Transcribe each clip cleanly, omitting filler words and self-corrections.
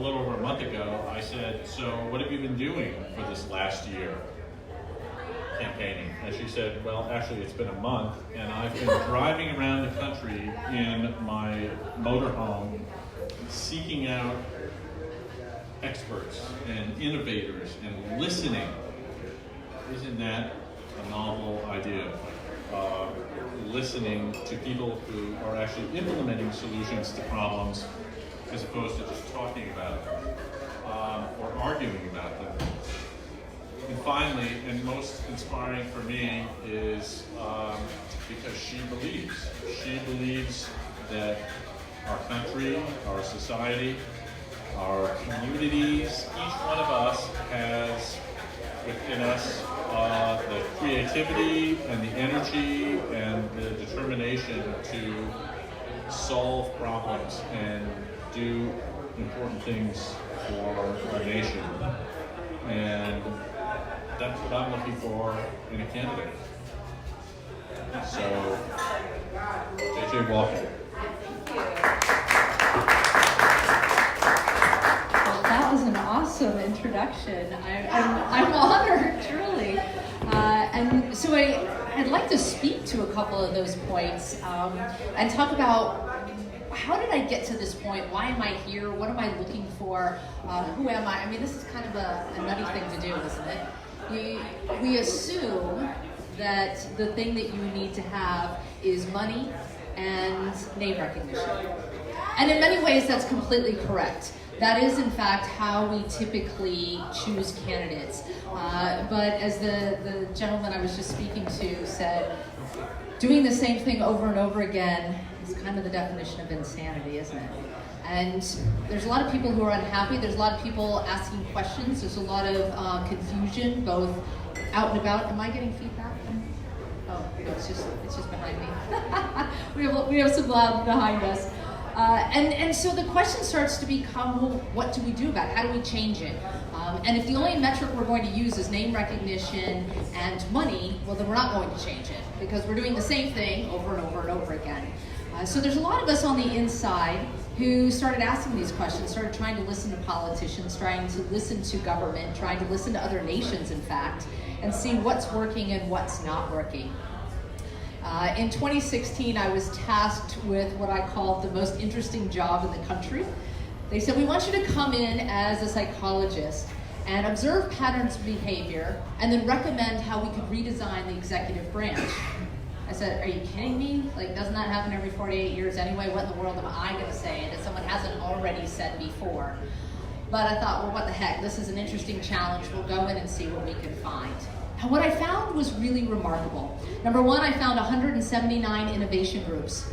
A little over a month ago, I said, so what have you been doing for this last year campaigning? And she said, well, actually it's been a month, and I've been driving around the country in my motorhome seeking out experts and innovators and listening. Isn't that a novel idea? Listening to people who are actually implementing solutions to problems as opposed to just talking about them or arguing about them. And finally, and most inspiring for me, is because she believes that our country, our society, our communities, each one of us has within us the creativity and the energy and the determination to solve problems and do important things for our nation. And that's what I'm looking for in a candidate. So, JJ, welcome. Well, that was an awesome introduction. I'm honored, truly. And so I'd like to speak to a couple of those points and talk about how did I get to this point? Why am I here? What am I looking for? Who am I? I mean, this is kind of a nutty thing to do, isn't it? We assume that the thing that you need to have is money and name recognition. And in many ways, that's completely correct. That is, in fact, how we typically choose candidates. But as the gentleman I was just speaking to said, doing the same thing over and over again is kind of the definition of insanity, isn't it? And there's a lot of people who are unhappy. There's a lot of people asking questions. There's a lot of confusion, both out and about. Am I getting feedback? Oh, no, it's just behind me. we have some loud behind us. And so the question starts to become, well, what do we do about it? How do we change it? And if the only metric we're going to use is name recognition and money, well, then we're not going to change it because we're doing the same thing over and over and over again. So there's a lot of us on the inside who started asking these questions, started trying to listen to politicians, trying to listen to government, trying to listen to other nations, in fact, and see what's working and what's not working. In 2016, I was tasked with what I called the most interesting job in the country. They said, we want you to come in as a psychologist and observe patterns of behavior and then recommend how we could redesign the executive branch. I said, are you kidding me? Like, doesn't that happen every 48 years anyway? What in the world am I going to say that someone hasn't already said before? But I thought, well, what the heck? This is an interesting challenge. We'll go in and see what we can find. And what I found was really remarkable. Number one, I found 179 innovation groups.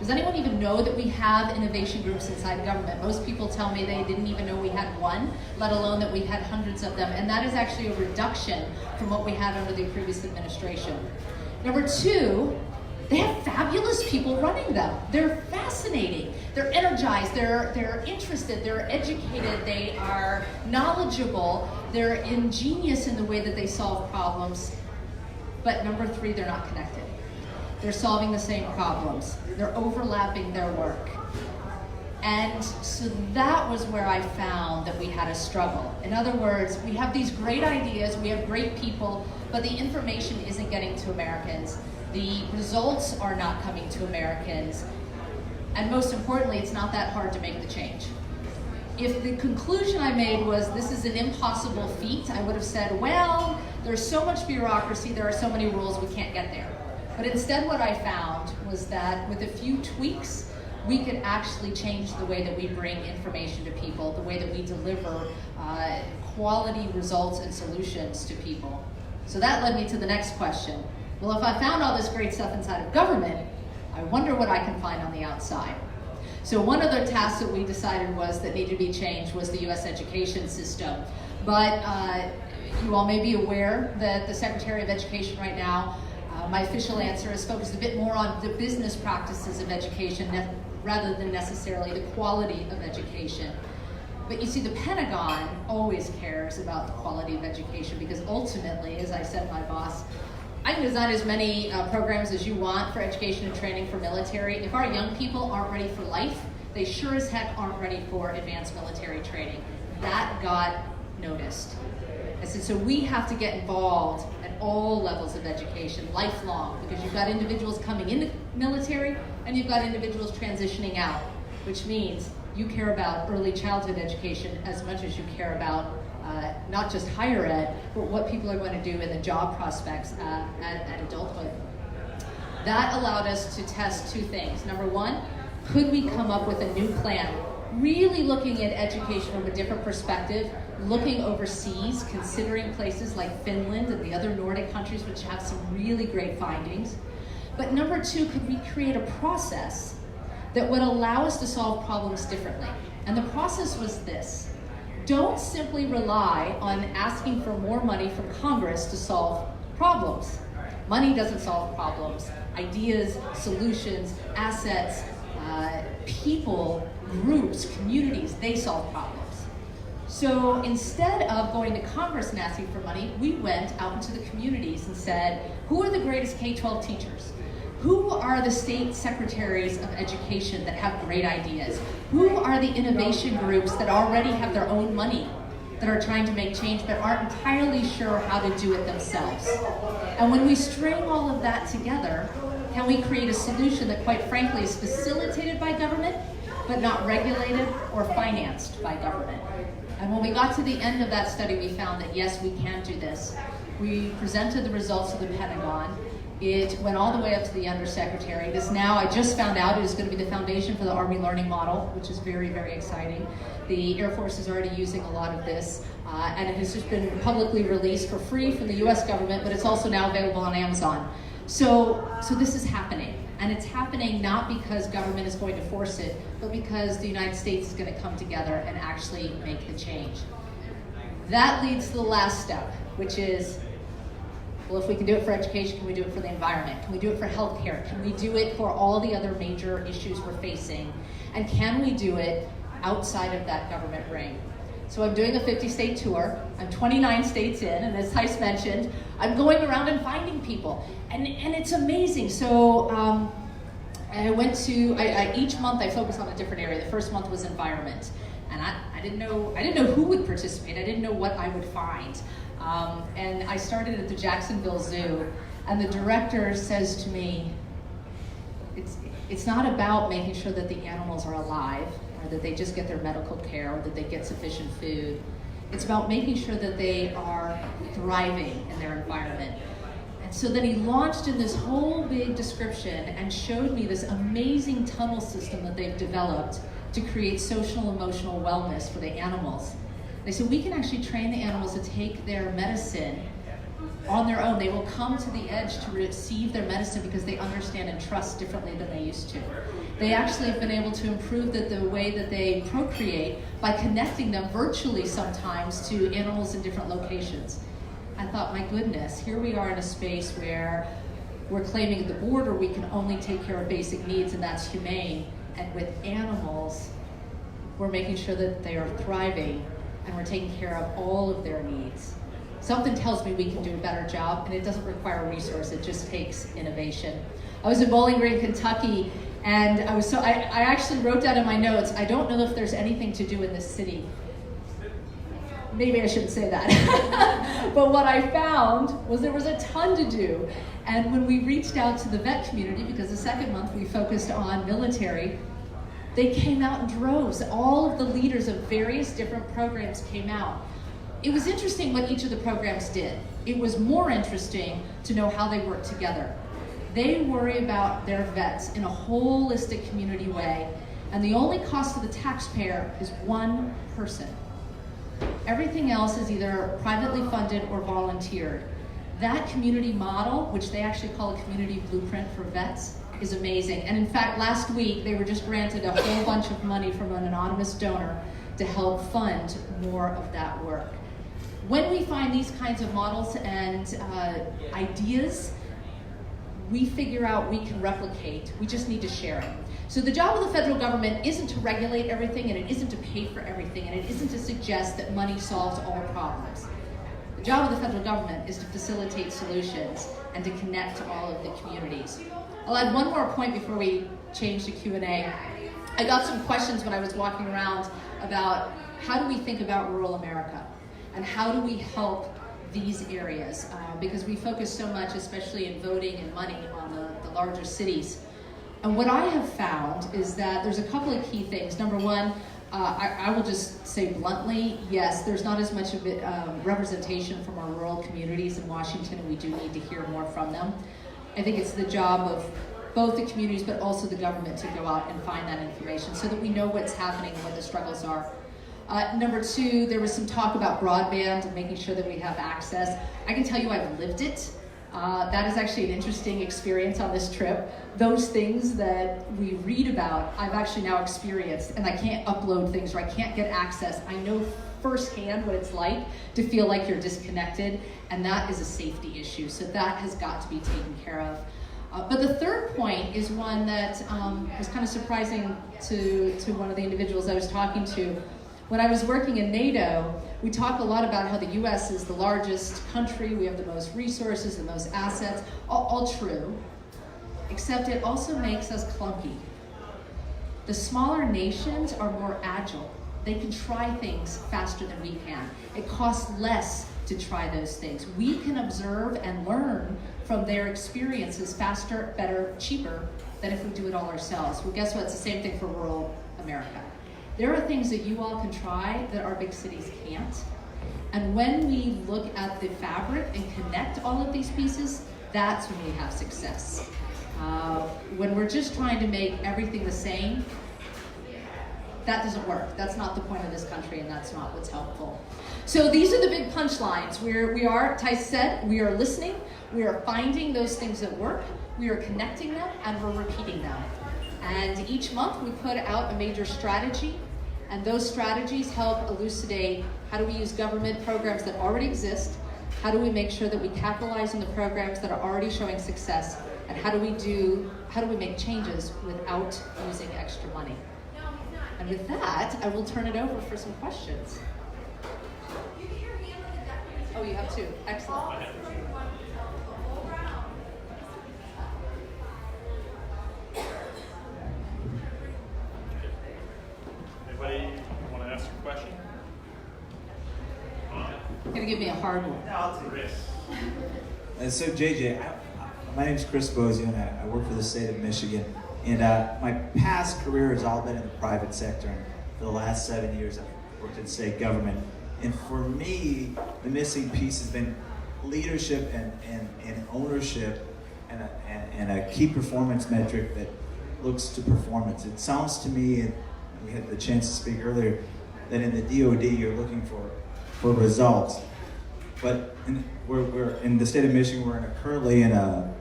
Does anyone even know that we have innovation groups inside government? Most people tell me they didn't even know we had one, let alone that we had hundreds of them. And that is actually a reduction from what we had under the previous administration. Number two, they have fabulous people running them. They're fascinating. They're energized. They're interested. They're educated. They are knowledgeable. They're ingenious in the way that they solve problems. But number three, they're not connected. They're solving the same problems. They're overlapping their work. And so that was where I found that we had a struggle. In other words, we have these great ideas, we have great people, but the information isn't getting to Americans. The results are not coming to Americans. And most importantly, it's not that hard to make the change. If the conclusion I made was this is an impossible feat, I would have said, well, there's so much bureaucracy, there are so many rules, we can't get there. But instead what I found was that with a few tweaks, we could actually change the way that we bring information to people, the way that we deliver quality results and solutions to people. So that led me to the next question. Well, if I found all this great stuff inside of government, I wonder what I can find on the outside. So one of the tasks that we decided was that needed to be changed was the U.S. education system. But you all may be aware that the Secretary of Education right now, my official answer is focused a bit more on the business practices of education rather than necessarily the quality of education. But you see, the Pentagon always cares about the quality of education because ultimately, as I said to my boss, I can design as many programs as you want for education and training for military. If our young people aren't ready for life, they sure as heck aren't ready for advanced military training. That got noticed. I said, so we have to get involved at all levels of education, lifelong, because you've got individuals coming into military and you've got individuals transitioning out, which means you care about early childhood education as much as you care about not just higher ed, but what people are going to do in the job prospects at adulthood. That allowed us to test two things. Number one, could we come up with a new plan, really looking at education from a different perspective, looking overseas, considering places like Finland and the other Nordic countries which have some really great findings. But number two, could we create a process that would allow us to solve problems differently? And the process was this. Don't simply rely on asking for more money from Congress to solve problems. Money doesn't solve problems. Ideas, solutions, assets, people, groups, communities, they solve problems. So instead of going to Congress and asking for money, we went out into the communities and said, who are the greatest K-12 teachers? Who are the state secretaries of education that have great ideas? Who are the innovation groups that already have their own money, that are trying to make change but aren't entirely sure how to do it themselves? And when we string all of that together, can we create a solution that quite frankly is facilitated by government, but not regulated or financed by government? And when we got to the end of that study, we found that yes, we can do this. We presented the results to the Pentagon. It went all the way up to the undersecretary. This now, I just found out, it is going to be the foundation for the Army Learning Model, which is very, very exciting. The Air Force is already using a lot of this, and it has just been publicly released for free from the US government, but it's also now available on Amazon. So this is happening, and it's happening not because government is going to force it, but because the United States is going to come together and actually make the change. That leads to the last step, which is, well, if we can do it for education, can we do it for the environment? Can we do it for healthcare? Can we do it for all the other major issues we're facing? And can we do it outside of that government ring? So I'm doing a 50-state tour. I'm 29 states in, and as Theis mentioned, I'm going around and finding people. And it's amazing. So I went to, each month I focus on a different area. The first month was environment. And I didn't know who would participate. I didn't know what I would find. And I started at the Jacksonville Zoo, and the director says to me, it's not about making sure that the animals are alive, or that they just get their medical care, or that they get sufficient food. It's about making sure that they are thriving in their environment. And so then he launched in this whole big description and showed me this amazing tunnel system that they've developed to create social emotional wellness for the animals. They said, we can actually train the animals to take their medicine on their own. They will come to the edge to receive their medicine because they understand and trust differently than they used to. They actually have been able to improve the way that they procreate by connecting them virtually sometimes to animals in different locations. I thought, my goodness, here we are in a space where we're claiming at the border we can only take care of basic needs, and that's humane. And with animals, we're making sure that they are thriving and we're taking care of all of their needs. Something tells me we can do a better job, and it doesn't require resource, it just takes innovation. I was in Bowling Green, Kentucky, and I actually wrote down in my notes, I don't know if there's anything to do in this city. Maybe I shouldn't say that. But what I found was there was a ton to do. And when we reached out to the vet community, because the second month we focused on military, they came out in droves. All of the leaders of various different programs came out. It was interesting what each of the programs did. It was more interesting to know how they work together. They worry about their vets in a holistic community way, and the only cost to the taxpayer is one person. Everything else is either privately funded or volunteered. That community model, which they actually call a community blueprint for vets, is amazing. And in fact, last week, they were just granted a whole bunch of money from an anonymous donor to help fund more of that work. When we find these kinds of models and ideas, we figure out we can replicate. We just need to share it. So the job of the federal government isn't to regulate everything, and it isn't to pay for everything, and it isn't to suggest that money solves all problems. The job of the federal government is to facilitate solutions and to connect to all of the communities. I'll add one more point before we change to Q&A. I got some questions when I was walking around about how do we think about rural America and how do we help these areas, because we focus so much, especially in voting and money, on the larger cities. And what I have found is that there's a couple of key things. Number one, I will just say bluntly, yes, there's not as much of it, representation from our rural communities in Washington, and we do need to hear more from them. I think it's the job of both the communities but also the government to go out and find that information so that we know what's happening and what the struggles are. Number two, there was some talk about broadband and making sure that we have access. I can tell you I've lived it. That is actually an interesting experience on this trip. Those things that we read about, I've actually now experienced, and I can't upload things or I can't get access. I know firsthand what it's like to feel like you're disconnected, and that is a safety issue. So that has got to be taken care of. But the third point is one that was kind of surprising to one of the individuals I was talking to. When I was working in NATO, we talk a lot about how the US is the largest country, we have the most resources, the most assets, all true, except it also makes us clunky. The smaller nations are more agile. They can try things faster than we can. It costs less to try those things. We can observe and learn from their experiences faster, better, cheaper than if we do it all ourselves. Well, guess what? It's the same thing for rural America. There are things that you all can try that our big cities can't. And when we look at the fabric and connect all of these pieces, that's when we have success. When we're just trying to make everything the same, that doesn't work. That's not the point of this country, and that's not what's helpful. So these are the big punchlines. We are, Tice said, we are listening, we are finding those things that work, we are connecting them, and we're repeating them. And each month we put out a major strategy, and those strategies help elucidate how do we use government programs that already exist, how do we make sure that we capitalize on the programs that are already showing success, and how do we make changes without using extra money. And with that, I will turn it over for some questions. Oh, you have two. Excellent. Anybody want to ask a question? Gonna give me a hard one. No, I'll take this. So JJ, my name is Chris Bozio, and I work for the state of Michigan. And my past career has all been in the private sector, and for the last 7 years I've worked in state government. And for me, the missing piece has been leadership and ownership and a key performance metric that looks to performance. It sounds to me, and we had the chance to speak earlier, that in the DoD you're looking for results. But we're in the state of Michigan, we're currently in a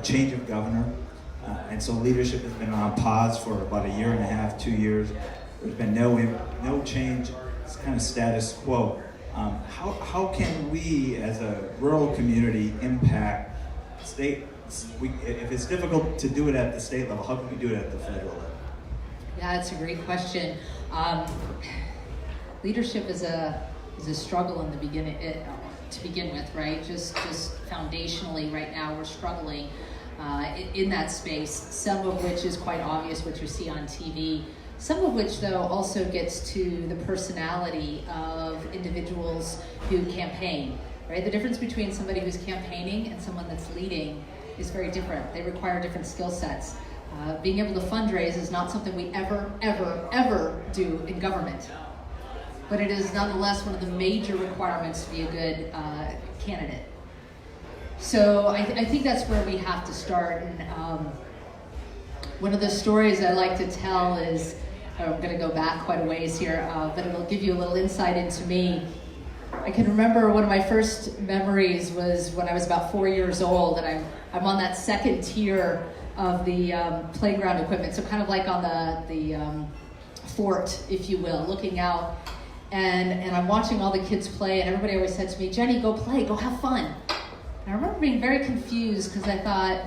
change of governor. And so leadership has been on pause for about 1.5 years, 2 years. There's been no change. It's kind of status quo. How can we, as a rural community, impact state? If it's difficult to do it at the state level, how can we do it at the federal level? Yeah, that's a great question. Leadership is a struggle in the beginning to begin with, right? Just foundationally, right now we're struggling. In that space, some of which is quite obvious, what you see on TV. Some of which, though, also gets to the personality of individuals who campaign, right? The difference between somebody who's campaigning and someone that's leading is very different. They require different skill sets. Being able to fundraise is not something we ever do in government. But it is nonetheless one of the major requirements to be a good candidate. So I think that's where we have to start. And one of the stories I like to tell is, I'm going to go back quite a ways here, but it'll give you a little insight into me. I can remember one of my first memories was when I was about 4 years old, and I'm on that second tier of the playground equipment, so kind of like on the fort, if you will, looking out. And I'm watching all the kids play, and everybody always said to me, "Jenny, go play, go have fun." And I remember being very confused because I thought,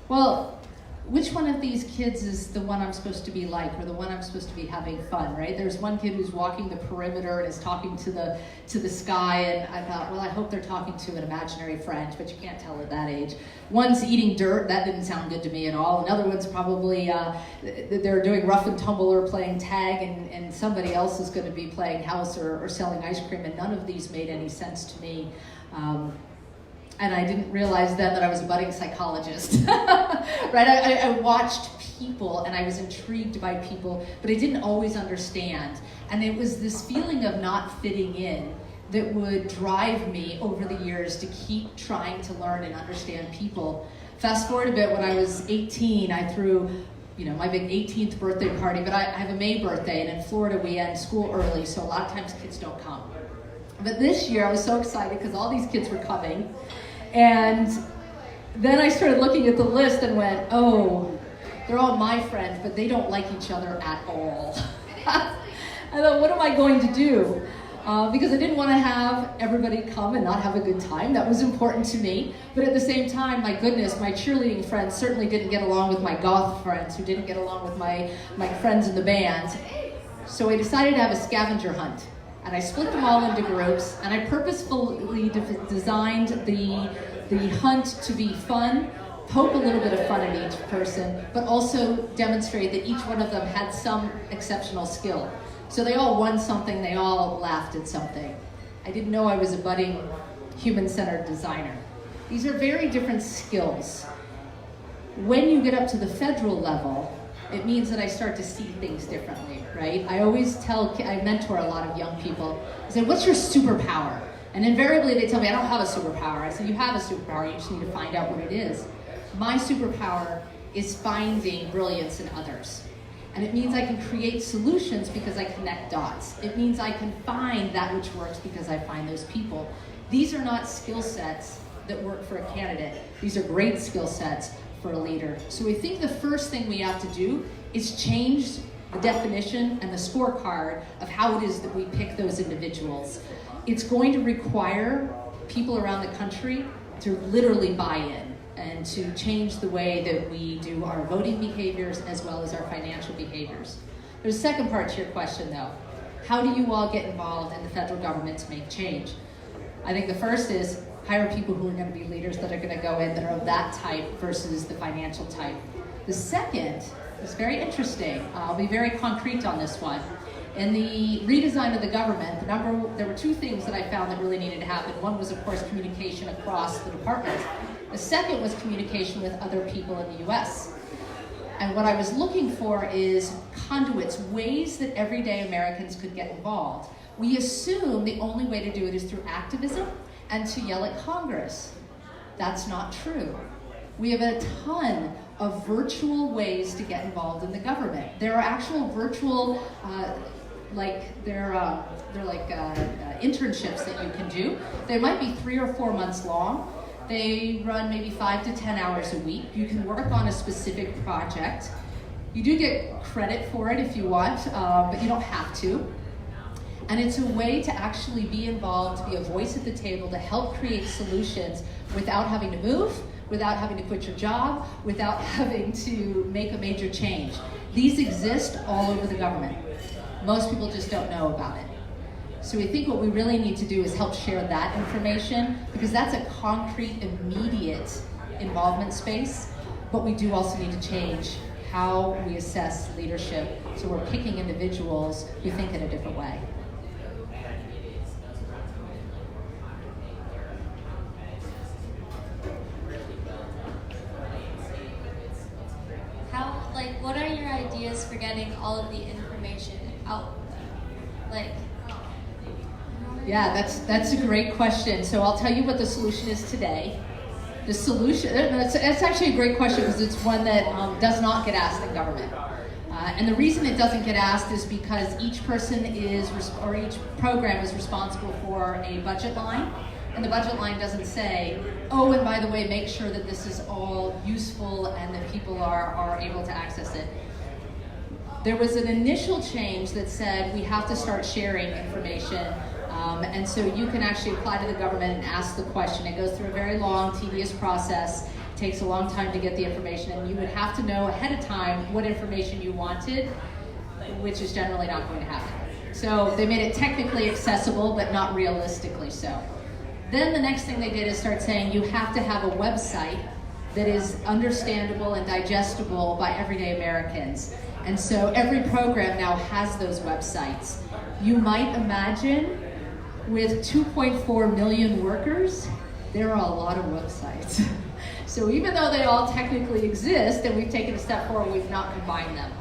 well, which one of these kids is the one I'm supposed to be like, or the one I'm supposed to be having fun, right? There's one kid who's walking the perimeter and is talking to the sky, and I thought, well, I hope they're talking to an imaginary friend, but you can't tell at that age. One's eating dirt, that didn't sound good to me at all. Another one's probably, they're doing rough and tumble or playing tag, and somebody else is going to be playing house or selling ice cream, and none of these made any sense to me. And I didn't realize then that I was a budding psychologist, right? I watched people and I was intrigued by people, but I didn't always understand. And it was this feeling of not fitting in that would drive me over the years to keep trying to learn and understand people. Fast forward a bit, when I was 18, I threw my big 18th birthday party, but I have a May birthday, and in Florida we end school early, so a lot of times kids don't come. But this year I was so excited because all these kids were coming. And then I started looking at the list and went, oh, they're all my friends, but they don't like each other at all. I thought, what am I going to do? Because I didn't want to have everybody come and not have a good time. That was important to me. But at the same time, my goodness, my cheerleading friends certainly didn't get along with my goth friends, who didn't get along with my friends in the band. So I decided to have a scavenger hunt. And I split them all into groups, and I purposefully designed the hunt to be fun, poke a little bit of fun at each person, but also demonstrate that each one of them had some exceptional skill. So they all won something, they all laughed at something. I didn't know I was a budding human-centered designer. These are very different skills. When you get up to the federal level, it means that I start to see things differently, right? I always I mentor a lot of young people. I say, what's your superpower? And invariably they tell me, I don't have a superpower. I say, you have a superpower, you just need to find out what it is. My superpower is finding brilliance in others. And it means I can create solutions because I connect dots. It means I can find that which works because I find those people. These are not skill sets that work for a candidate. These are great skill sets for a leader. So we think the first thing we have to do is change the definition and the scorecard of how it is that we pick those individuals. It's going to require people around the country to literally buy in and to change the way that we do our voting behaviors as well as our financial behaviors. There's a second part to your question though. How do you all get involved in the federal government to make change? I think the first is hire people who are going to be leaders that are going to go in that are of that type versus the financial type. The second is very interesting. I'll be very concrete on this one. In the redesign of the government, there were two things that I found that really needed to happen. One was, of course, communication across the departments. The second was communication with other people in the US. And what I was looking for is conduits, ways that everyday Americans could get involved. We assume the only way to do it is through activism and to yell at Congress. That's not true. We have a ton of virtual ways to get involved in the government. There are actual virtual, internships that you can do. They might be 3 or 4 months long. They run maybe 5 to 10 hours a week. You can work on a specific project. You do get credit for it if you want, but you don't have to. And it's a way to actually be involved, to be a voice at the table, to help create solutions without having to move, without having to quit your job, without having to make a major change. These exist all over the government. Most people just don't know about it. So we think what we really need to do is help share that information, because that's a concrete, immediate involvement space, but we do also need to change how we assess leadership, so we're picking individuals who think in a different way. What are your ideas for getting all of the information out? Yeah, that's a great question. So I'll tell you what the solution is today. The solution, it's actually a great question because it's one that does not get asked in government. And the reason it doesn't get asked is because each person each program is responsible for a budget line. And the budget line doesn't say, oh, and by the way, make sure that this is all useful and that people are able to access it. There was an initial change that said we have to start sharing information. And so you can actually apply to the government and ask the question. It goes through a very long, tedious process. It takes a long time to get the information, and you would have to know ahead of time what information you wanted, which is generally not going to happen. So they made it technically accessible, but not realistically so. Then the next thing they did is start saying you have to have a website that is understandable and digestible by everyday Americans. And so every program now has those websites. You might imagine with 2.4 million workers, there are a lot of websites. So even though they all technically exist and we've taken a step forward, we've not combined them.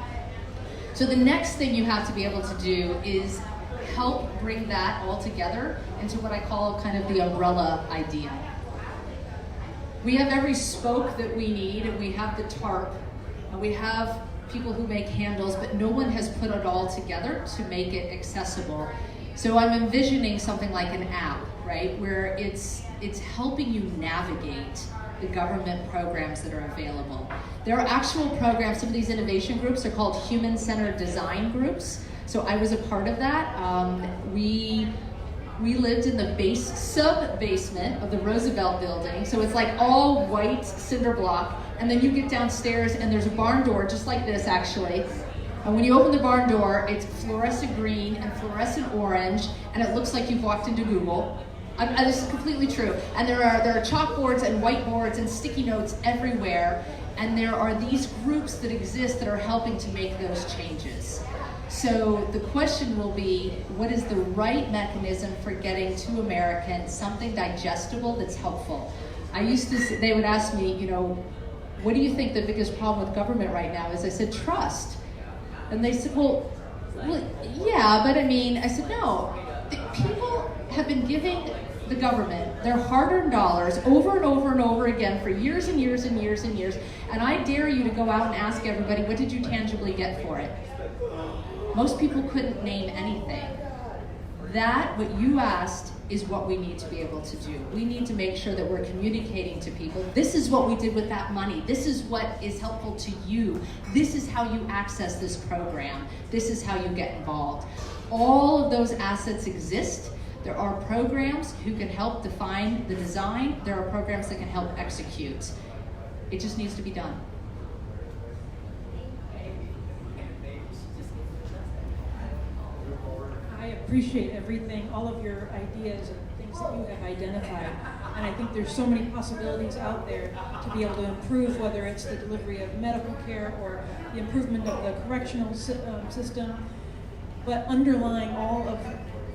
So the next thing you have to be able to do is help bring that all together into what I call kind of the umbrella idea. We have every spoke that we need, and we have the tarp, and we have people who make handles, but no one has put it all together to make it accessible. So I'm envisioning something like an app, right, where it's helping you navigate the government programs that are available. There are actual programs, some of these innovation groups are called human-centered design groups. So I was a part of that. We lived in the sub-basement of the Roosevelt building. So it's like all white cinder block. And then you get downstairs and there's a barn door just like this actually. And when you open the barn door, it's fluorescent green and fluorescent orange, and it looks like you've walked into Google. This is completely true. And there are chalkboards and whiteboards and sticky notes everywhere. And there are these groups that exist that are helping to make those changes. So the question will be, what is the right mechanism for getting to Americans something digestible that's helpful? They would ask me, what do you think the biggest problem with government right now is? I said, trust. And they said, well, yeah, but I said, no. People have been giving the government their hard-earned dollars over and over and over again for years and years and years and years, and I dare you to go out and ask everybody, what did you tangibly get for it? Most people couldn't name anything. That, what you asked, is what we need to be able to do. We need to make sure that we're communicating to people. This is what we did with that money. This is what is helpful to you. This is how you access this program. This is how you get involved. All of those assets exist. There are programs who can help define the design. There are programs that can help execute. It just needs to be done. I appreciate everything, all of your ideas and things that you have identified. And I think there's so many possibilities out there to be able to improve, whether it's the delivery of medical care or the improvement of the correctional system. But underlying all of,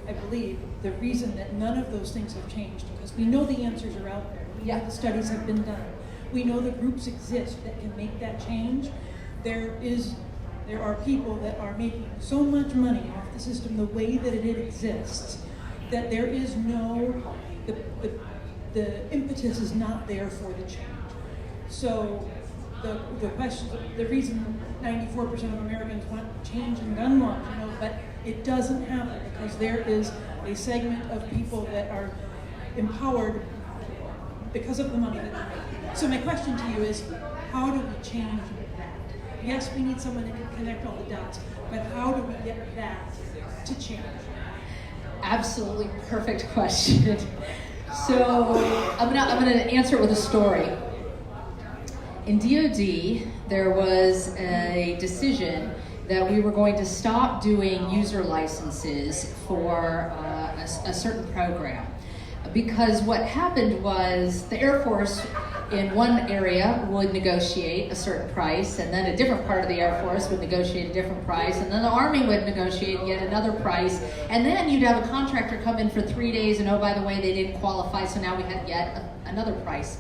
I believe, the reason that none of those things have changed, because we know the answers are out there. We know the studies have been done. We know the groups exist that can make that change. There are people that are making so much money off the system the way that it exists that there is the impetus is not there for the change. So the question, the reason 94% of Americans want change in gun laws, but it doesn't happen because there is a segment of people that are empowered because of the money that they're making. So my question to you is, how do we change that? Yes, we need someone who can connect all the dots, but how do we get that to change? Absolutely perfect question. So I'm gonna answer it with a story. In DoD, there was a decision that we were going to stop doing user licenses for a certain program. Because what happened was the Air Force in one area would negotiate a certain price, and then a different part of the Air Force would negotiate a different price, and then the Army would negotiate yet another price, and then you'd have a contractor come in for 3 days, and oh, by the way, they didn't qualify, so now we had yet another price.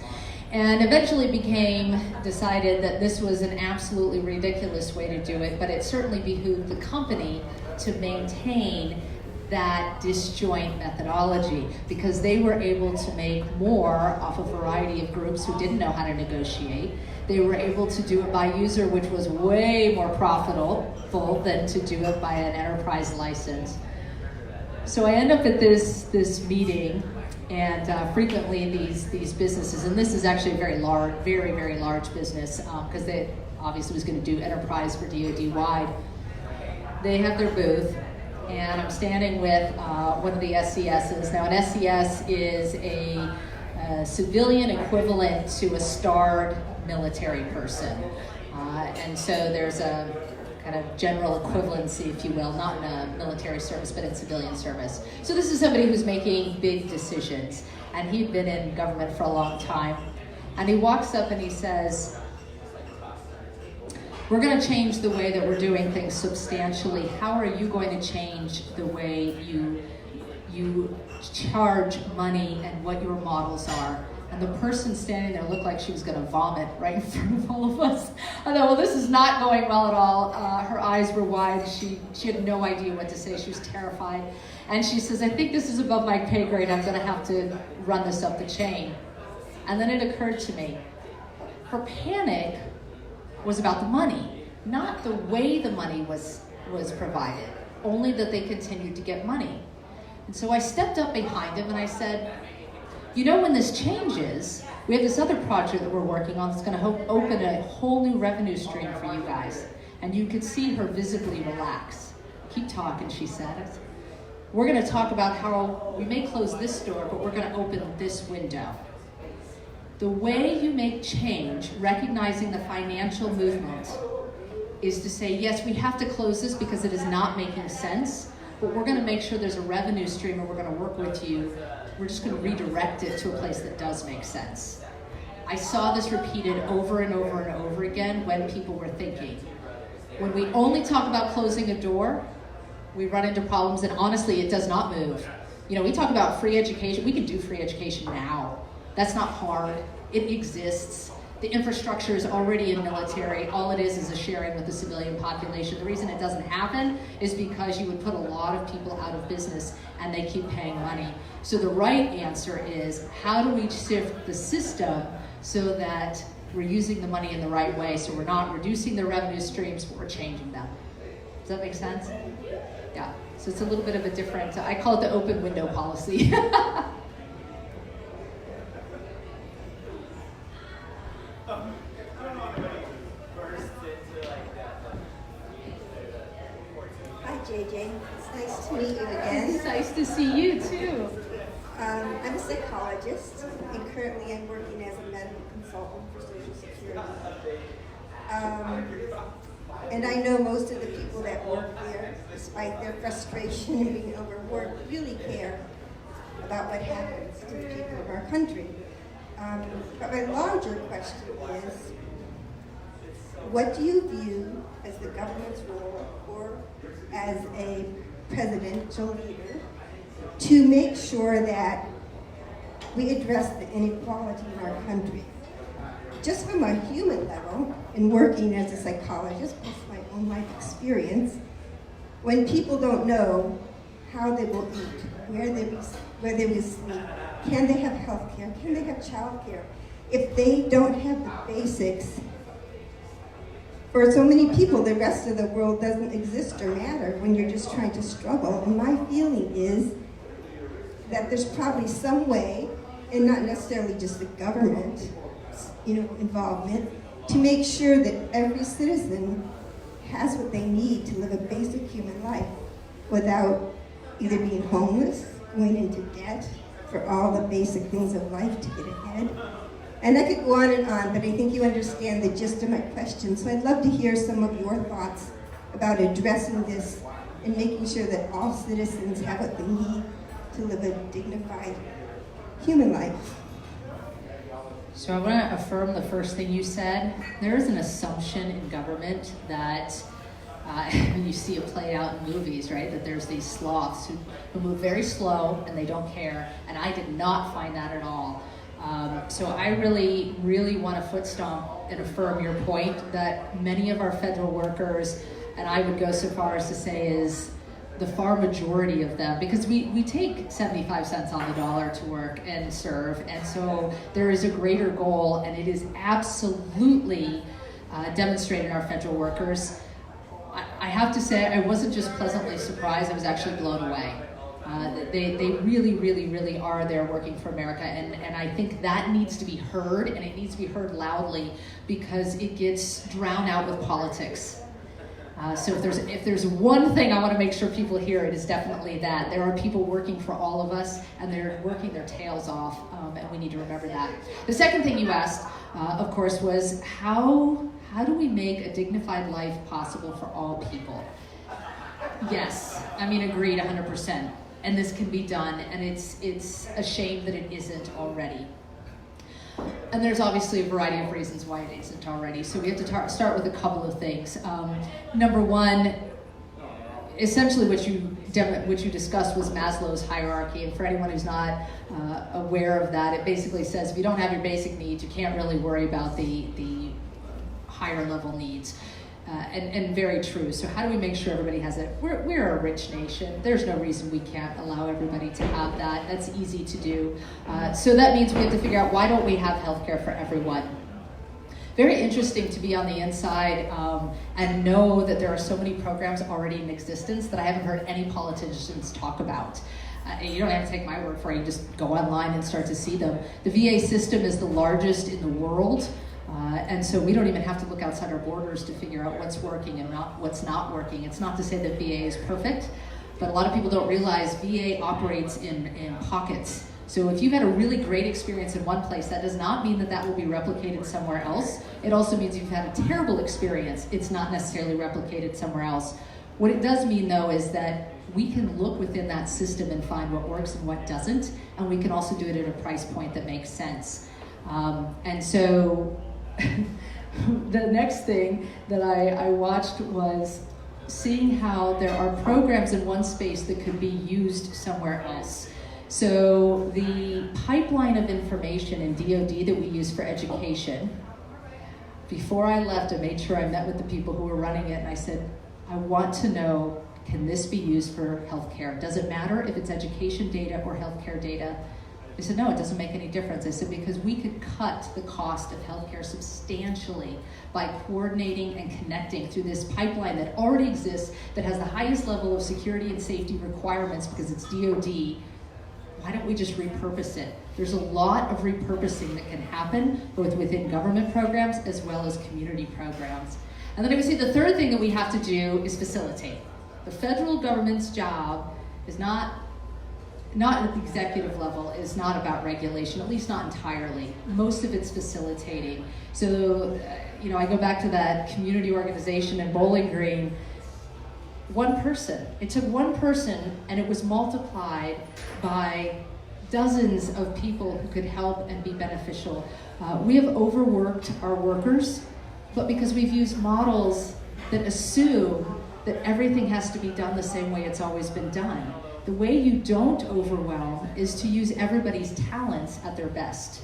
And eventually became decided that this was an absolutely ridiculous way to do it, but it certainly behooved the company to maintain that disjoint methodology because they were able to make more off a variety of groups who didn't know how to negotiate. They were able to do it by user, which was way more profitable than to do it by an enterprise license. So I end up at this meeting, and frequently these businesses, and this is actually a very large, very, very large business because they obviously was going to do enterprise for DoD wide. They have their booth, and I'm standing with one of the SCSs. Now an SCS is a civilian equivalent to a starred military person. And so there's a kind of general equivalency, if you will, not in a military service, but in civilian service. So this is somebody who's making big decisions, and he'd been in government for a long time. And he walks up and he says, we're going to change the way that we're doing things substantially. How are you going to change the way you charge money and what your models are? And the person standing there looked like she was going to vomit right in front of all of us. I thought, well, this is not going well at all. Her eyes were wide. She had no idea what to say. She was terrified. And she says, I think this is above my pay grade. I'm going to have to run this up the chain. And then it occurred to me, her panic was about the money, not the way the money was provided, only that they continued to get money. And so I stepped up behind him and I said, you know, when this changes, we have this other project that we're working on that's going to open a whole new revenue stream for you guys. And you could see her visibly relax. Keep talking, she said. We're going to talk about how we may close this door, but we're going to open this window. The way you make change, recognizing the financial movement, is to say, yes, we have to close this because it is not making sense, but we're going to make sure there's a revenue stream and we're going to work with you. We're just going to redirect it to a place that does make sense. I saw this repeated over and over and over again when people were thinking. When we only talk about closing a door, we run into problems, and honestly, it does not move. You know, we talk about free education. We can do free education now. That's not hard. It exists. The infrastructure is already in military. All it is a sharing with the civilian population. The reason it doesn't happen is because you would put a lot of people out of business and they keep paying money. So the right answer is, how do we shift the system so that we're using the money in the right way, so we're not reducing the revenue streams, but we're changing them. Does that make sense? Yeah. So it's a little bit of a different, I call it the open window policy. Hi, JJ. It's nice to meet you again. It's nice to see you too. I'm a psychologist, and currently I'm working as a medical consultant for Social Security. And I know most of the people that work there, despite their frustration and being overworked, really care about what happens to the people of our country. But my larger question is, what do you view as the government's role, or as a presidential leader, to make sure that we address the inequality in our country? Just from a human level, in working as a psychologist, plus my own life experience, when people don't know how they will eat, where they will sleep, can they have health care, can they have child care, if they don't have the basics, for so many people, the rest of the world doesn't exist or matter when you're just trying to struggle. And my feeling is that there's probably some way, and not necessarily just the government, involvement, to make sure that every citizen has what they need to live a basic human life without either being homeless, going into debt for all the basic things of life to get ahead. And I could go on, but I think you understand the gist of my question. So I'd love to hear some of your thoughts about addressing this and making sure that all citizens have what they need to live a dignified human life. So I want to affirm the first thing you said. There is an assumption in government that, and you see it play out in movies, right? That there's these sloths who move very slow and they don't care. And I did not find that at all. So I really, really want to foot stomp and affirm your point that many of our federal workers, and I would go so far as to say is the far majority of them, because we take 75 cents on the dollar to work and serve, and so there is a greater goal, and it is absolutely demonstrated in our federal workers. I have to say, I wasn't just pleasantly surprised, I was actually blown away. They really, really, really are there working for America, and I think that needs to be heard, and it needs to be heard loudly, because it gets drowned out with politics. So if there's one thing I want to make sure people hear, it is definitely that. There are people working for all of us, and they're working their tails off, and we need to remember that. The second thing you asked, of course, was how do we make a dignified life possible for all people? Yes, I mean, agreed 100%. And this can be done, and it's a shame that it isn't already. And there's obviously a variety of reasons why it isn't already. So we have to start with a couple of things. Number one, essentially what you discussed was Maslow's hierarchy. And for anyone who's not aware of that, it basically says if you don't have your basic needs, you can't really worry about the higher level needs. And very true. So how do we make sure everybody has it? We're a rich nation. There's no reason we can't allow everybody to have that. That's easy to do. So that means we have to figure out, why don't we have healthcare for everyone? Very interesting to be on the inside and know that there are so many programs already in existence that I haven't heard any politicians talk about. You don't have to take my word for it. You just go online and start to see them. The VA system is the largest in the world. And so we don't even have to look outside our borders to figure out what's working and what's not working. It's not to say that VA is perfect, but a lot of people don't realize VA operates in pockets. So if you've had a really great experience in one place, that does not mean that will be replicated somewhere else. It also means if you've had a terrible experience, it's not necessarily replicated somewhere else. What it does mean, though, is that we can look within that system and find what works and what doesn't, and we can also do it at a price point that makes sense. And so the next thing that I watched was seeing how there are programs in one space that could be used somewhere else. So the pipeline of information in DoD that we use for education, before I left, I made sure I met with the people who were running it, and I said, I want to know, can this be used for healthcare? Does it matter if it's education data or healthcare data? They said, no, it doesn't make any difference. I said, because we could cut the cost of healthcare substantially by coordinating and connecting through this pipeline that already exists, that has the highest level of security and safety requirements because it's DoD. Why don't we just repurpose it? There's a lot of repurposing that can happen, both within government programs as well as community programs. And then I would say the third thing that we have to do is facilitate. The federal government's job is not at the executive level, is not about regulation, at least not entirely. Most of it's facilitating. So, I go back to that community organization in Bowling Green. One person. It took one person, and it was multiplied by dozens of people who could help and be beneficial. We have overworked our workers, but because we've used models that assume that everything has to be done the same way it's always been done. The way you don't overwhelm is to use everybody's talents at their best.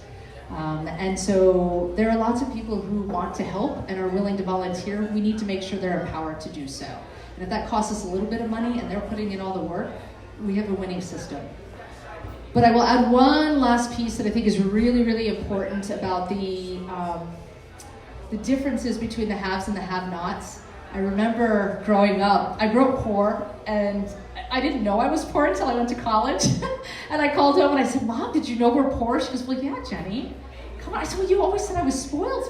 And so there are lots of people who want to help and are willing to volunteer. We need to make sure they're empowered to do so. And if that costs us a little bit of money and they're putting in all the work, we have a winning system. But I will add one last piece that I think is really, really important about the differences between the haves and the have-nots. I remember growing up, I grew up poor, and I didn't know I was poor until I went to college. And I called home and I said, Mom, did you know we're poor? She goes, well, yeah, Jenny. Come on. I said, well, you always said I was spoiled.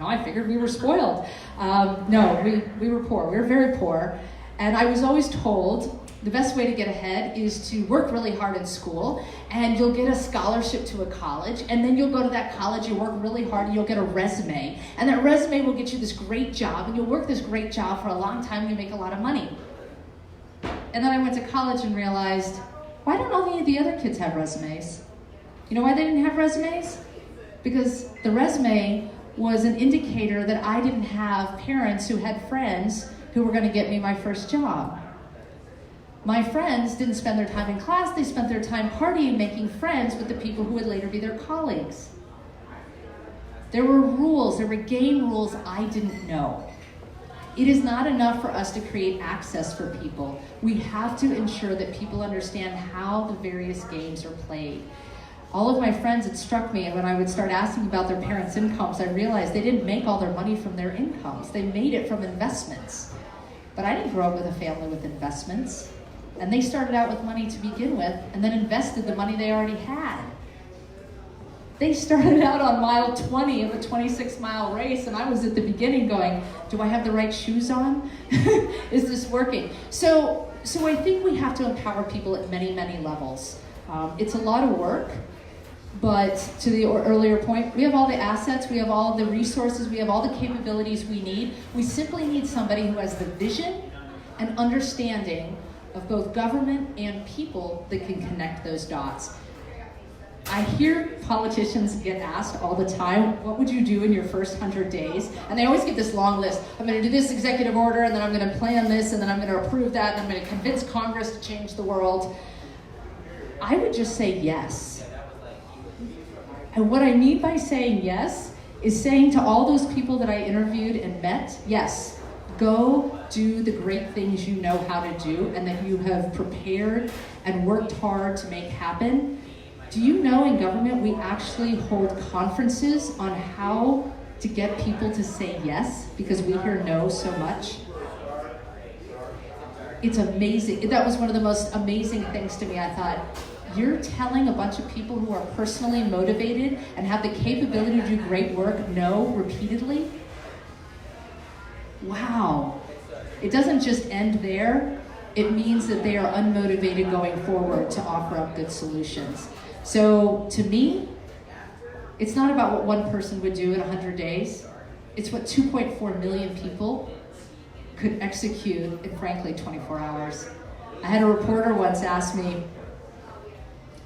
I figured we were spoiled. No, we were poor. We were very poor. And I was always told the best way to get ahead is to work really hard in school, and you'll get a scholarship to a college, and then you'll go to that college, you'll work really hard, and you'll get a resume. And that resume will get you this great job, and you'll work this great job for a long time, and you make a lot of money. And then I went to college and realized, why don't all the other kids have resumes? You know why they didn't have resumes? Because the resume was an indicator that I didn't have parents who had friends who were going to get me my first job. My friends didn't spend their time in class, they spent their time partying, making friends with the people who would later be their colleagues. There were rules, there were game rules I didn't know. It is not enough for us to create access for people. We have to ensure that people understand how the various games are played. All of my friends, it struck me, and when I would start asking about their parents' incomes, I realized they didn't make all their money from their incomes. They made it from investments. But I didn't grow up with a family with investments. And they started out with money to begin with, and then invested the money they already had. They started out on mile 20 of a 26-mile race, and I was at the beginning going, do I have the right shoes on? Is this working? So I think we have to empower people at many, many levels. It's a lot of work, but to the earlier point, we have all the assets, we have all the resources, we have all the capabilities we need. We simply need somebody who has the vision and understanding of both government and people that can connect those dots. I hear politicians get asked all the time, what would you do in your first 100 days? And they always give this long list. I'm going to do this executive order, and then I'm going to plan this, and then I'm going to approve that, and I'm going to convince Congress to change the world. I would just say yes. And what I mean by saying yes is saying to all those people that I interviewed and met, yes, go do the great things you know how to do and that you have prepared and worked hard to make happen. Do you know in government we actually hold conferences on how to get people to say yes because we hear no so much? It's amazing. That was one of the most amazing things to me. I thought, you're telling a bunch of people who are personally motivated and have the capability to do great work no repeatedly? Wow. It doesn't just end there. It means that they are unmotivated going forward to offer up good solutions. So to me, it's not about what one person would do in 100 days. It's what 2.4 million people could execute in, frankly, 24 hours. I had a reporter once ask me,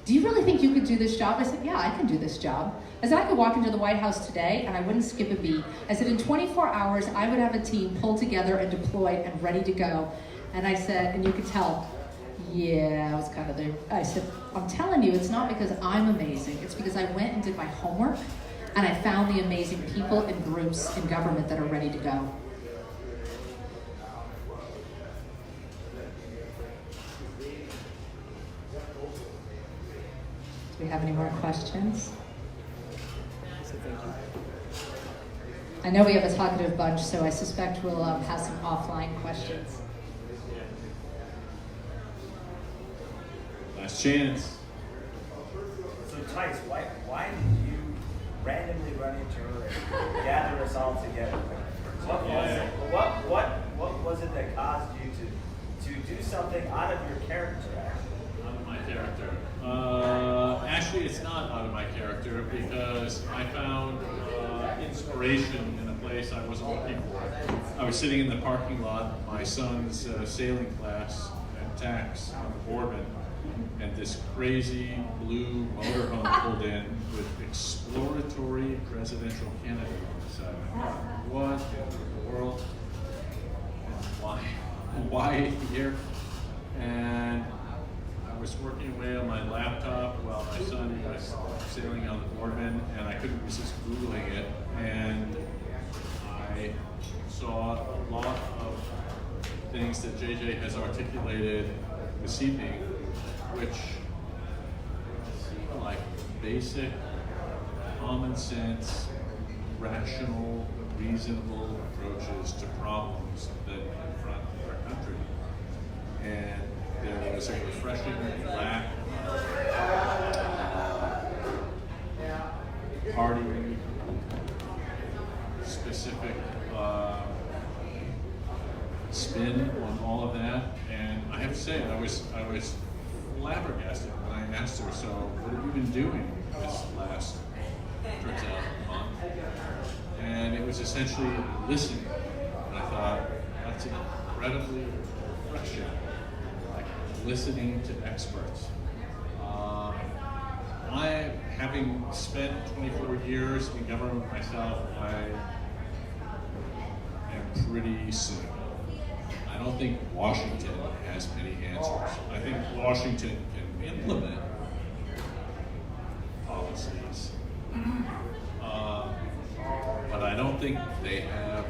do you really think you could do this job? I said, yeah, I can do this job. I said, I could walk into the White House today and I wouldn't skip a beat. I said, in 24 hours, I would have a team pulled together and deployed and ready to go. And I said, and you could tell, yeah, I was kind of there. I said, I'm telling you, it's not because I'm amazing. It's because I went and did my homework and I found the amazing people and groups in government that are ready to go. Do we have any more questions? I know we have a talkative bunch, so I suspect we'll have some offline questions. Last chance. So Tice, why did you randomly run into her and gather us all together? What was it? What was it that caused you to do something out of your character? Out of my character. Actually, it's not out of my character because I found inspiration in a place I wasn't looking for. I was sitting in the parking lot of my son's sailing class at TAX on the Boardman, and this crazy blue motorhome pulled in with exploratory presidential candidate on the side. What in the world? Why? Why here? And I was working away on my laptop while my son was sailing on the Boardman, and I couldn't resist Googling it, and I saw a lot of things that JJ has articulated this evening, which seem like basic, common sense, rational, reasonable approaches to problems that confront our country. And there was a refreshing lack of party specific spin on all of that. And I have to say, I was flabbergasted when I asked her, so what have you been doing this last, turns out, month? And it was essentially listening. And I thought, that's incredibly refreshing. Like listening to experts. I, having spent 24 years in government myself, I am pretty cynical. I don't think Washington has many answers. I think Washington can implement policies, but I don't think they have,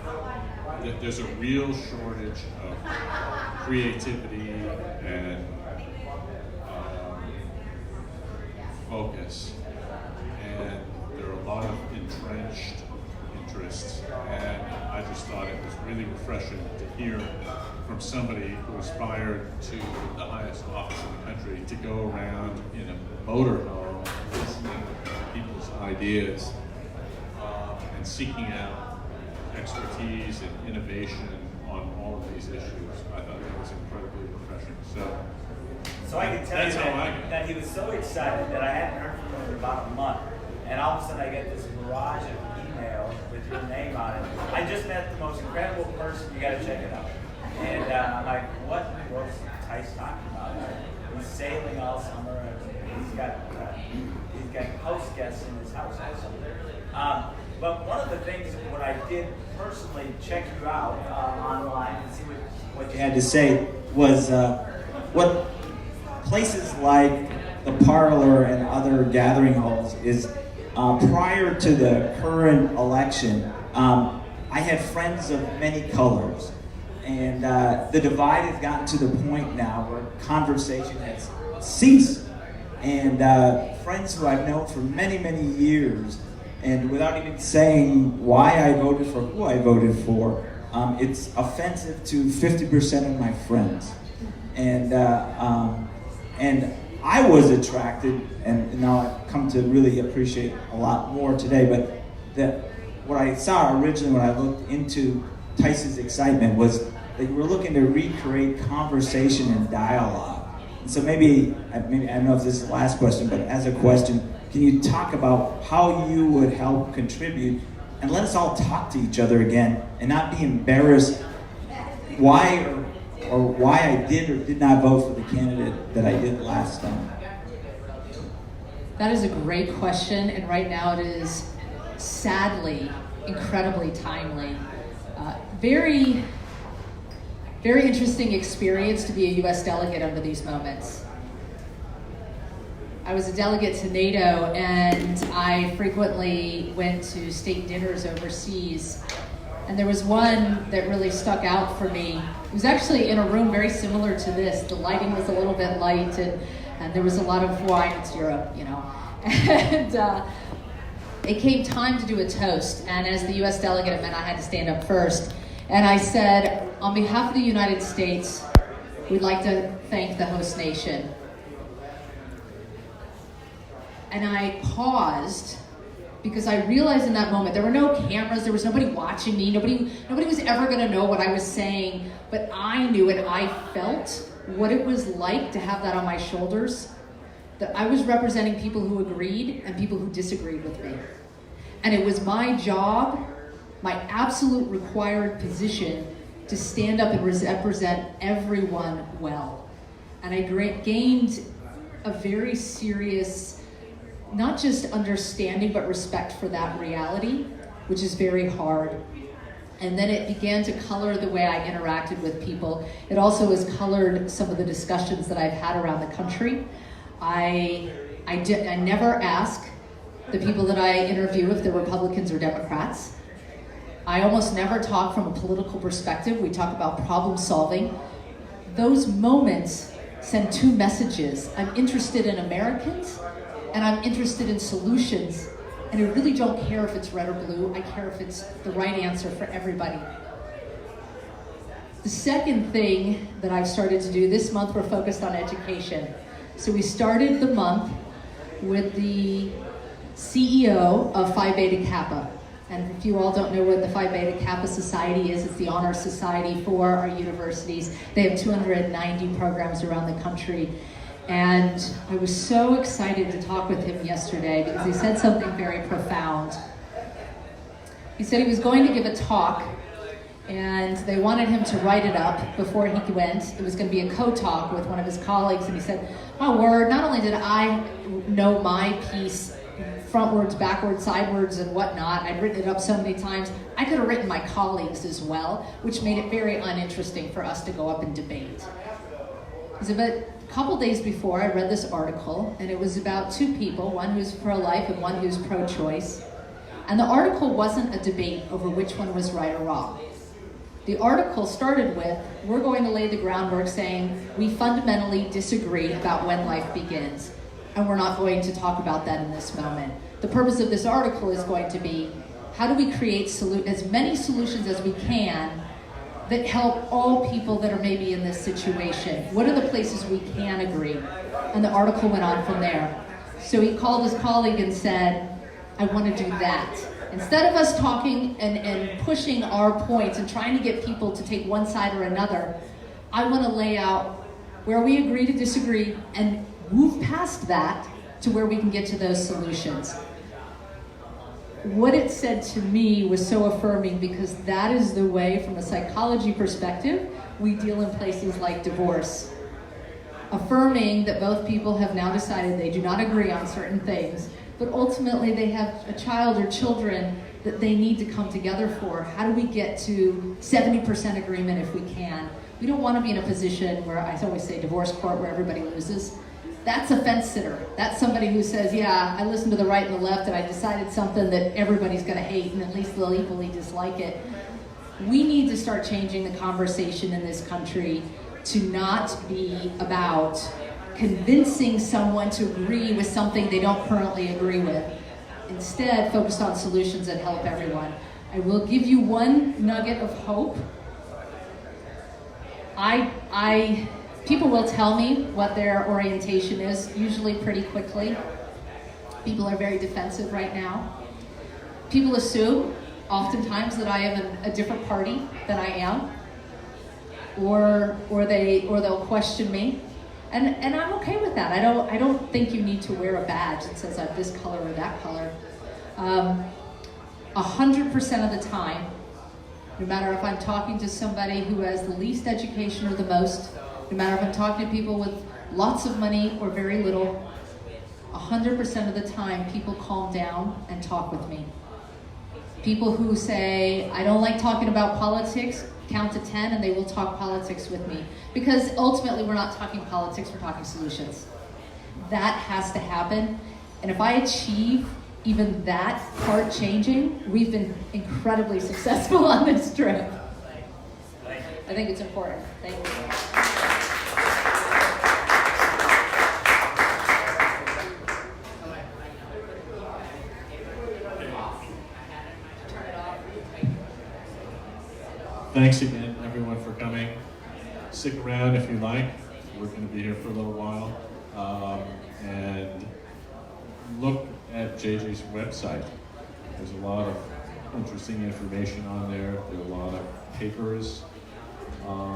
there's a real shortage of creativity and focus, and there are a lot of entrenched interests, and I just thought it was really refreshing to hear from somebody who aspired to the highest office in the country to go around in a motorhome listening to people's ideas and seeking out expertise and innovation on all of these issues. I thought that was incredibly refreshing. So I can tell you That's how I get. that he was so excited that I hadn't heard from him in about a month. And all of a sudden I get this barrage of emails with your name on it. I just met the most incredible person, you gotta check it out. And I'm like, what was Tice talking about? He's sailing all summer and he's got host guests in his house also. But one of the things when I did personally check you out online and see what you had to say was what places like the Parlor and other gathering halls is prior to the current election, I had friends of many colors. And the divide has gotten to the point now where conversation has ceased. And friends who I've known for many, many years, and without even saying why I voted for who I voted for, it's offensive to 50% of my friends. And I was attracted, and now I've come to really appreciate a lot more today, but what I saw originally when I looked into Tice's excitement was that we're looking to recreate conversation and dialogue. And so maybe I don't know if this is the last question, but as a question, can you talk about how you would help contribute and let us all talk to each other again and not be embarrassed why I did or did not vote for the candidate that I did last time? That is a great question, and right now it is sadly incredibly timely. Very, very interesting experience to be a U.S. delegate under these moments. I was a delegate to NATO, and I frequently went to state dinners overseas. And there was one that really stuck out for me. It was actually in a room very similar to this. The lighting was a little bit light, and there was a lot of wine. It's Europe, you know. And it came time to do a toast. And as the U.S. delegate, it meant I had to stand up first. And I said, on behalf of the United States, we'd like to thank the host nation. And I paused because I realized in that moment, there were no cameras, there was nobody watching me, nobody was ever gonna know what I was saying, but I knew and I felt what it was like to have that on my shoulders, that I was representing people who agreed and people who disagreed with me. And it was my job, my absolute required position, to stand up and represent everyone well. And I gained a very serious, not just understanding, but respect for that reality, which is very hard. And then it began to color the way I interacted with people. It also has colored some of the discussions that I've had around the country. I never ask the people that I interview if they're Republicans or Democrats. I almost never talk from a political perspective. We talk about problem solving. Those moments send two messages. I'm interested in Americans, and I'm interested in solutions. And I really don't care if it's red or blue. I care if it's the right answer for everybody. The second thing that I've started to do, this month we're focused on education. So we started the month with the CEO of Phi Beta Kappa. And if you all don't know what the Phi Beta Kappa Society is, it's the honor society for our universities. They have 290 programs around the country. And I was so excited to talk with him yesterday because he said something very profound. He said he was going to give a talk, and they wanted him to write it up before he went. It was going to be a co-talk with one of his colleagues, and he said, my word, not only did I know my piece frontwards, backwards, sidewards, and whatnot, I'd written it up so many times, I could have written my colleagues as well, which made it very uninteresting for us to go up and debate. He said, but a couple days before, I read this article, and it was about two people, one who's pro-life and one who's pro-choice. And the article wasn't a debate over which one was right or wrong. The article started with, we're going to lay the groundwork saying we fundamentally disagree about when life begins, and we're not going to talk about that in this moment. The purpose of this article is going to be, how do we create as many solutions as we can that help all people that are maybe in this situation? What are the places we can agree? And the article went on from there. So he called his colleague and said, I want to do that. Instead of us talking and pushing our points and trying to get people to take one side or another, I want to lay out where we agree to disagree and move past that to where we can get to those solutions. What it said to me was so affirming, because that is the way, from a psychology perspective, we deal in places like divorce. Affirming that both people have now decided they do not agree on certain things, but ultimately they have a child or children that they need to come together for. How do we get to 70% agreement if we can? We don't want to be in a position where, I always say, divorce court, where everybody loses. That's a fence sitter. That's somebody who says, yeah, I listened to the right and the left and I decided something that everybody's going to hate, and at least they'll equally dislike it. We need to start changing the conversation in this country to not be about convincing someone to agree with something they don't currently agree with. Instead, focus on solutions that help everyone. I will give you one nugget of hope. People will tell me what their orientation is, usually pretty quickly. People are very defensive right now. People assume, oftentimes, that I am a different party than I am, or they'll question me, and I'm okay with that. I don't think you need to wear a badge that says I'm this color or that color. 100% of the time, no matter if I'm talking to somebody who has the least education or the most, no matter if I'm talking to people with lots of money or very little, 100% of the time people calm down and talk with me. People who say, I don't like talking about politics, count to 10 and they will talk politics with me. Because ultimately we're not talking politics, we're talking solutions. That has to happen. And if I achieve even that part changing, we've been incredibly successful on this trip. I think it's important. Thank you. Thanks again, everyone, for coming. Stick around if you like. We're going to be here for a little while. And look at JJ's website. There's a lot of interesting information on there. There are a lot of papers.